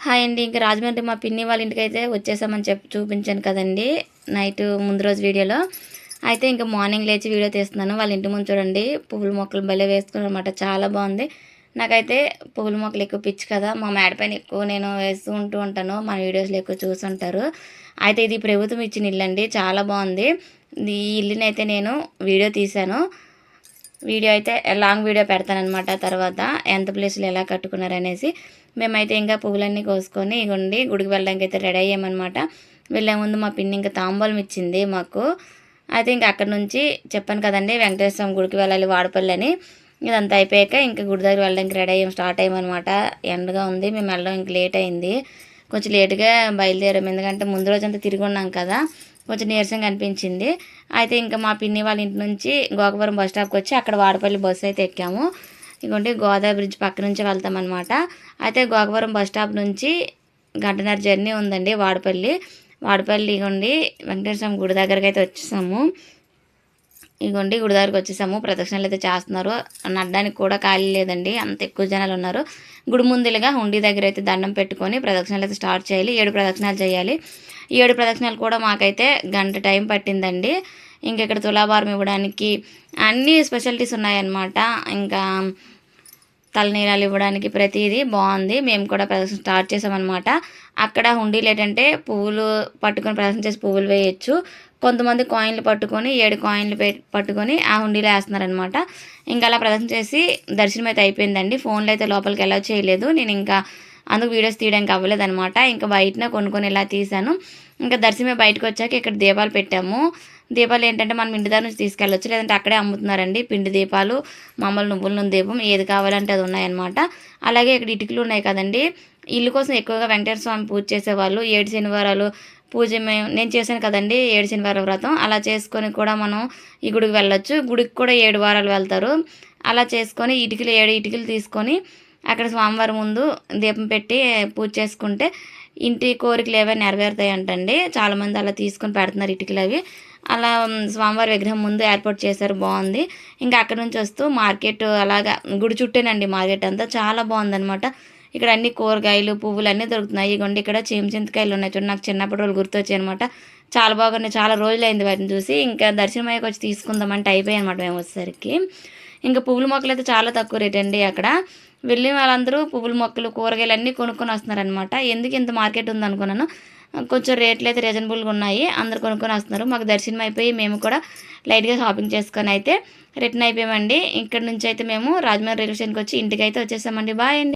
Hi అండి. ఇంకా రాజమండ్రి మా పిన్ని వాళ్ళ ఇంటికైతే వచ్చేసామని చూపించాను కదండి నైట్ ముందు రోజు వీడియోలో. అయితే ఇంకా మార్నింగ్ లేచి వీడియో తీస్తున్నాను. వాళ్ళ ఇంటి ముందు చూడండి పువ్వుల మొక్కలు భలే వేసుకున్నారు అనమాట. చాలా బాగుంది. నాకైతే పువ్వుల మొక్కలు ఎక్కువ పిచ్చి కదా, మా మేడ పైన ఎక్కువ నేను వేస్తూ ఉంటాను. మా వీడియోస్లో ఎక్కువ చూస్తుంటారు. అయితే ఇది ప్రభుత్వం ఇచ్చిన ఇల్లు అండి, చాలా బాగుంది. ఈ ఇల్లుని అయితే నేను వీడియో తీశాను. వీడియో అయితే లాంగ్ వీడియో పెడతానమాట తర్వాత, ఎంత ప్లేస్లో ఎలా కట్టుకున్నారనేసి. మేమైతే ఇంకా పువ్వులన్నీ కోసుకొని ఇగోండి గుడికి వెళ్ళడానికి అయితే రెడీ అయ్యామన్నమాట. వెళ్ళే ముందు మా పిన్ని ఇంకా తాంబూలం ఇచ్చింది మాకు. అయితే ఇంకా అక్కడ నుంచి చెప్పాను కదండి వెంకటేశ్వర స్వామి గుడికి వెళ్ళాలి వాడపల్లి అని. ఇదంతా అయిపోయాక ఇంకా గుడి దగ్గర వెళ్ళడానికి రెడీ అయ్యాం, స్టార్ట్ అయ్యామన్నమాట. ఎండగా ఉంది, మేము వెళ్ళడం ఇంక లేట్ అయింది. కొంచెం లేట్గా బయలుదేరాం, ఎందుకంటే ముందు రోజంతా తిరిగి ఉన్నాం కదా, కొంచెం నీరసంగా అనిపించింది. అయితే ఇంకా మా పిన్ని వాళ్ళ ఇంటి నుంచి గోకవరం బస్ స్టాప్కి వచ్చి అక్కడ వాడపల్లి బస్సు అయితే ఎక్కాము. ఇదిగోండి గోదావరి బ్రిడ్జ్ పక్క నుంచి వెళ్తామన్నమాట. అయితే గోకవరం బస్ స్టాప్ నుంచి గంటన్నర జర్నీ ఉందండి వాడపల్లి. ఇగోండి వెంకటేశ్వర స్వామి గుడి దగ్గరికి అయితే వచ్చేసాము. ఇగోండి గుడి దగ్గరికి వచ్చేసాము. ప్రదక్షిణలు అయితే చేస్తున్నారు. నడ్డానికి కూడా ఖాళీ లేదండి, అంత ఎక్కువ జనాలు ఉన్నారు. గుడి ముందులుగా హుండీ దగ్గర అయితే దండం పెట్టుకొని ప్రదక్షిణలు అయితే స్టార్ట్ చేయాలి. 7 ప్రదక్షిణాలు చేయాలి. ఈ 7 ప్రదక్షిణాలు కూడా మాకైతే గంట టైం పట్టిందండి. ఇంక ఇక్కడ తులాభారం ఇవ్వడానికి అన్ని స్పెషాలిటీస్ ఉన్నాయన్నమాట. ఇంకా తలనీలాలు ఇవ్వడానికి ప్రతిదీ బాగుంది. మేము కూడా ప్రదర్శన స్టార్ట్ చేసామన్నమాట. అక్కడ హుండీలు ఏంటంటే పువ్వులు పట్టుకొని ప్రదర్శన చేసి పువ్వులు వేయచ్చు. కొంతమంది కాయిన్లు పట్టుకొని 7 కాయిన్లు పట్టుకొని ఆ హుండీలో వేస్తున్నారనమాట. ఇంకా అలా ప్రదర్శన చేసి దర్శనం అయితే అయిపోయిందండి. ఫోన్లో అయితే లోపలికి ఎలా చేయలేదు నేను, ఇంకా అందుకు వీడియోస్ తీయడానికి అవ్వలేదన్నమాట. ఇంకా బయటన కొనుక్కొని ఇలా తీసాను. ఇంకా దర్శనమే బయటకు వచ్చాక ఇక్కడ దీపాలు పెట్టాము. దీపాలు ఏంటంటే మనం ఇంటి దగ్గర నుంచి తీసుకెళ్ళొచ్చు, లేదంటే అక్కడే అమ్ముతున్నారండి. పిండి దీపాలు, మామూలు నువ్వుల నూనె దీపం, ఏది కావాలంటే అది ఉన్నాయన్నమాట. అలాగే ఇక్కడ ఇటుకలు ఉన్నాయి కదండి. ఇల్లు కోసం ఎక్కువగా వెంకటేశ్వర స్వామి పూజ చేసేవాళ్ళు. 7 శనివారాలు పూజ నేను చేశాను కదండి 7 శనివారం వ్రతం. అలా చేసుకొని కూడా మనం ఈ గుడికి వెళ్ళొచ్చు. గుడికి కూడా 7 వారాలు వెళ్తారు. అలా చేసుకొని 7 ఇటుకలు తీసుకొని అక్కడ స్వామివారి ముందు దీపం పెట్టి పూజ చేసుకుంటే ఇంటి కోరికలు ఏవైనా నెరవేరుతాయి అంటండి. చాలామంది అలా తీసుకొని పెడుతున్నారు ఇటుకలు అవి. అలా స్వామివారి విగ్రహం ముందు ఏర్పాటు చేశారు, బాగుంది. ఇంకా అక్కడ నుంచి వస్తూ మార్కెట్ అలాగా గుడి చుట్టేనండి మార్కెట్ అంతా, చాలా బాగుందనమాట. ఇక్కడ అన్ని కూరగాయలు పువ్వులు అన్నీ దొరుకుతున్నాయి. ఇగోండి ఇక్కడ చింతకాయలు ఉన్నాయి చూడండి, నాకు చిన్నప్పటి రోజులు గుర్తొచ్చాయి అనమాట. చాలా బాగున్నాయి, చాలా రోజులైంది వాటిని చూసి. ఇంకా దర్శనం అయ్యాక వచ్చి తీసుకుందామంటే అయిపోయాయి అనమాట మేము వచ్చేసరికి. ఇంకా పువ్వుల మొక్కలు అయితే చాలా తక్కువ రేట్ అండి. అక్కడ వెళ్ళిన వాళ్ళందరూ పువ్వుల మొక్కలు కూరగాయలు అన్నీ కొనుక్కొని వస్తున్నారనమాట. ఎందుకు ఇంత మార్కెట్ ఉందనుకున్నాను, కొంచెం రేట్లు అయితే రీజనబుల్గా ఉన్నాయి, అందరు కొనుక్కొని వస్తున్నారు. మాకు దర్శనం అయిపోయి మేము కూడా లైట్గా షాపింగ్ చేసుకొని అయితే రిటర్న్ అయిపోయామండి. ఇక్కడ నుంచి అయితే మేము రాజమండ్రి రైల్వే స్టేషన్కి వచ్చి ఇంటికి అయితే వచ్చేసామండి. బాయ్ అండి.